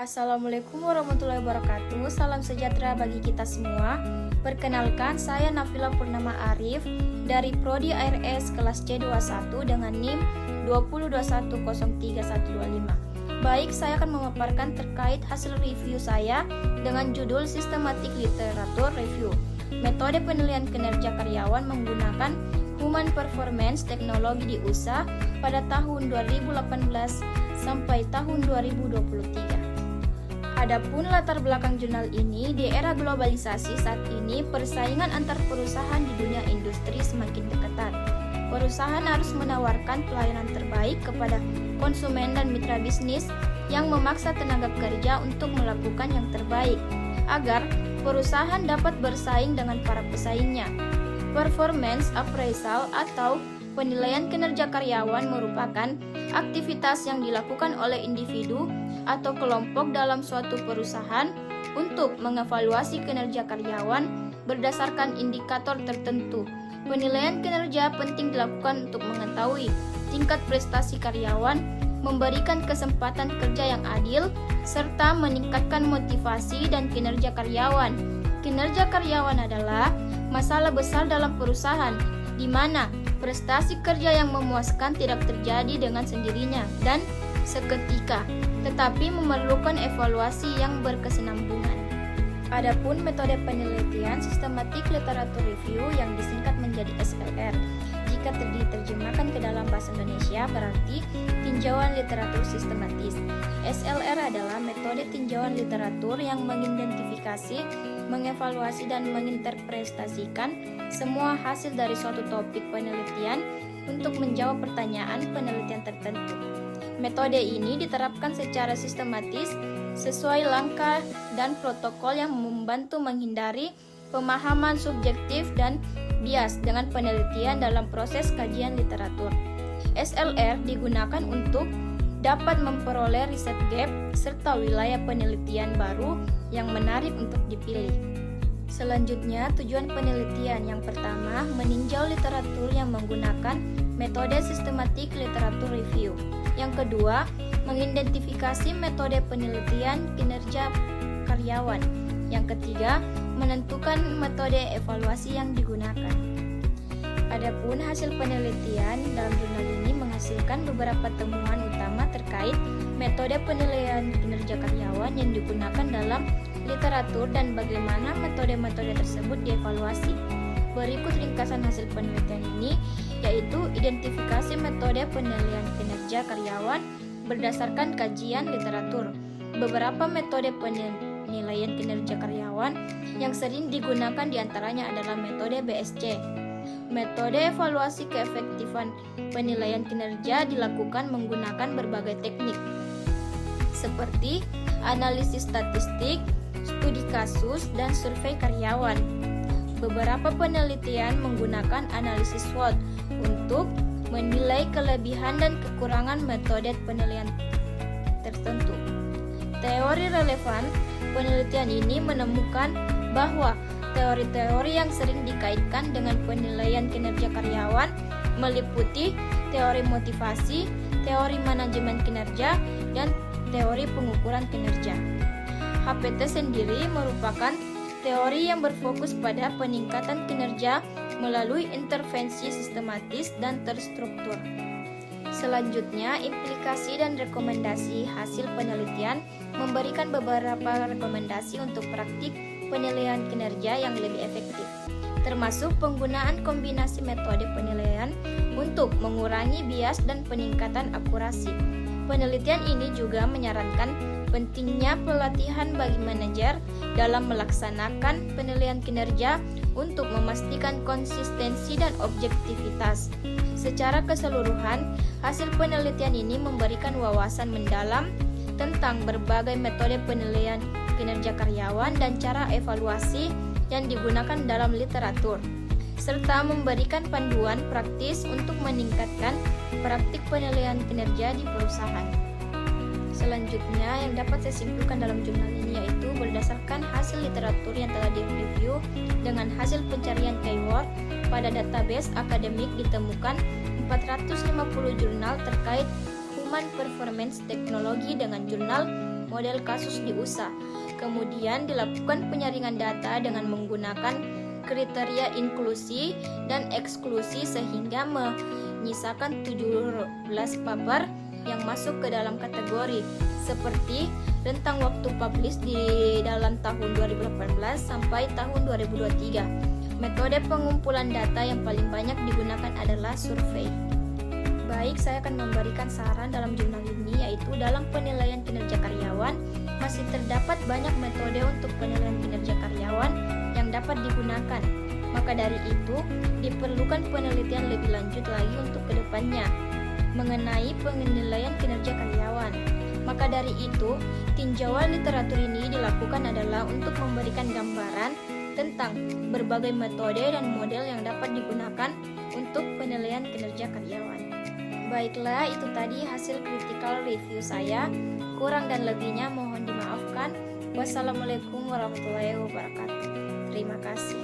Assalamualaikum warahmatullahi wabarakatuh. Salam sejahtera bagi kita semua. Perkenalkan, saya Nafila Purnama Arif dari Prodi ARS kelas C21 dengan NIM 2021031125. Baik, saya akan memaparkan terkait hasil review saya dengan judul Systematic Literature Review. Metode penilaian kinerja karyawan menggunakan Human Performance Teknologi di USA pada tahun 2018 sampai tahun 2023. Adapun latar belakang jurnal ini, di era globalisasi saat ini, persaingan antar perusahaan di dunia industri semakin ketat. Perusahaan harus menawarkan pelayanan terbaik kepada konsumen dan mitra bisnis yang memaksa tenaga kerja untuk melakukan yang terbaik, agar perusahaan dapat bersaing dengan para pesaingnya. Performance appraisal atau penilaian kinerja karyawan merupakan aktivitas yang dilakukan oleh individu atau kelompok dalam suatu perusahaan untuk mengevaluasi kinerja karyawan berdasarkan indikator tertentu. Penilaian kinerja penting dilakukan untuk mengetahui tingkat prestasi karyawan, memberikan kesempatan kerja yang adil, serta meningkatkan motivasi dan kinerja karyawan. Kinerja karyawan adalah masalah besar dalam perusahaan, di mana prestasi kerja yang memuaskan tidak terjadi dengan sendirinya dan seketika, tetapi memerlukan evaluasi yang berkesinambungan. Adapun metode penelitian Systematic Literature Review yang disingkat menjadi SLR, jika diterjemahkan ke dalam bahasa Indonesia berarti tinjauan literatur sistematis. SLR adalah metode tinjauan literatur yang mengidentifikasi, mengevaluasi dan menginterpretasikan semua hasil dari suatu topik penelitian untuk menjawab pertanyaan penelitian tertentu. Metode ini diterapkan secara sistematis sesuai langkah dan protokol yang membantu menghindari pemahaman subjektif dan bias dengan penelitian dalam proses kajian literatur. SLR digunakan untuk dapat memperoleh riset gap serta wilayah penelitian baru yang menarik untuk dipilih. Selanjutnya, tujuan penelitian yang pertama, meninjau literatur yang menggunakan metode Systematic Literature Review. Yang kedua, mengidentifikasi metode penelitian kinerja karyawan. Yang ketiga, menentukan metode evaluasi yang digunakan. Adapun hasil penelitian dalam jurnal ini menghasilkan beberapa temuan utama terkait metode penilaian kinerja karyawan yang digunakan dalam literatur dan bagaimana metode-metode tersebut dievaluasi. Berikut ringkasan hasil penelitian ini, yaitu identifikasi metode penilaian kinerja karyawan berdasarkan kajian literatur. Beberapa metode penilaian kinerja karyawan yang sering digunakan diantaranya adalah metode BSC. Metode evaluasi keefektifan penilaian kinerja dilakukan menggunakan berbagai teknik, seperti analisis statistik, studi kasus, dan survei karyawan. Beberapa penelitian menggunakan analisis SWOT untuk menilai kelebihan dan kekurangan metode penilaian tertentu. Teori relevan penelitian ini menemukan bahwa teori-teori yang sering dikaitkan dengan penilaian kinerja karyawan meliputi teori motivasi, teori manajemen kinerja, dan teori pengukuran kinerja. HPT sendiri merupakan teori yang berfokus pada peningkatan kinerja melalui intervensi sistematis dan terstruktur. Selanjutnya, implikasi dan rekomendasi hasil penelitian memberikan beberapa rekomendasi untuk praktik penilaian kinerja yang lebih efektif, termasuk penggunaan kombinasi metode penilaian untuk mengurangi bias dan peningkatan akurasi. Penelitian ini juga menyarankan pentingnya pelatihan bagi manajer dalam melaksanakan penilaian kinerja untuk memastikan konsistensi dan objektivitas. Secara keseluruhan, hasil penelitian ini memberikan wawasan mendalam tentang berbagai metode penilaian kinerja karyawan dan cara evaluasi yang digunakan dalam literatur, serta memberikan panduan praktis untuk meningkatkan praktik penilaian kinerja di perusahaan. Selanjutnya yang dapat saya simpulkan dalam jurnal ini yaitu berdasarkan hasil literatur yang telah direview dengan hasil pencarian keyword pada database akademik ditemukan 450 jurnal terkait Human Performance Teknologi dengan jurnal model kasus di USA. Kemudian dilakukan penyaringan data dengan menggunakan kriteria inklusi dan eksklusi sehingga menyisakan 17 paper yang masuk ke dalam kategori seperti rentang waktu publish di dalam tahun 2018 sampai tahun 2023. Metode pengumpulan data yang paling banyak digunakan adalah survei. Baik, saya akan memberikan saran dalam jurnal ini, yaitu dalam penilaian kinerja karyawan masih terdapat banyak metode untuk penilaian kinerja karyawan yang dapat digunakan. Maka dari itu, diperlukan penelitian lebih lanjut lagi untuk kedepannya mengenai penilaian kinerja karyawan. Maka dari itu, tinjauan literatur ini dilakukan adalah untuk memberikan gambaran tentang berbagai metode dan model yang dapat digunakan untuk penilaian kinerja karyawan. Baiklah, itu tadi hasil critical review saya. Kurang dan lebihnya mohon dimaafkan. Wassalamualaikum warahmatullahi wabarakatuh. Terima kasih.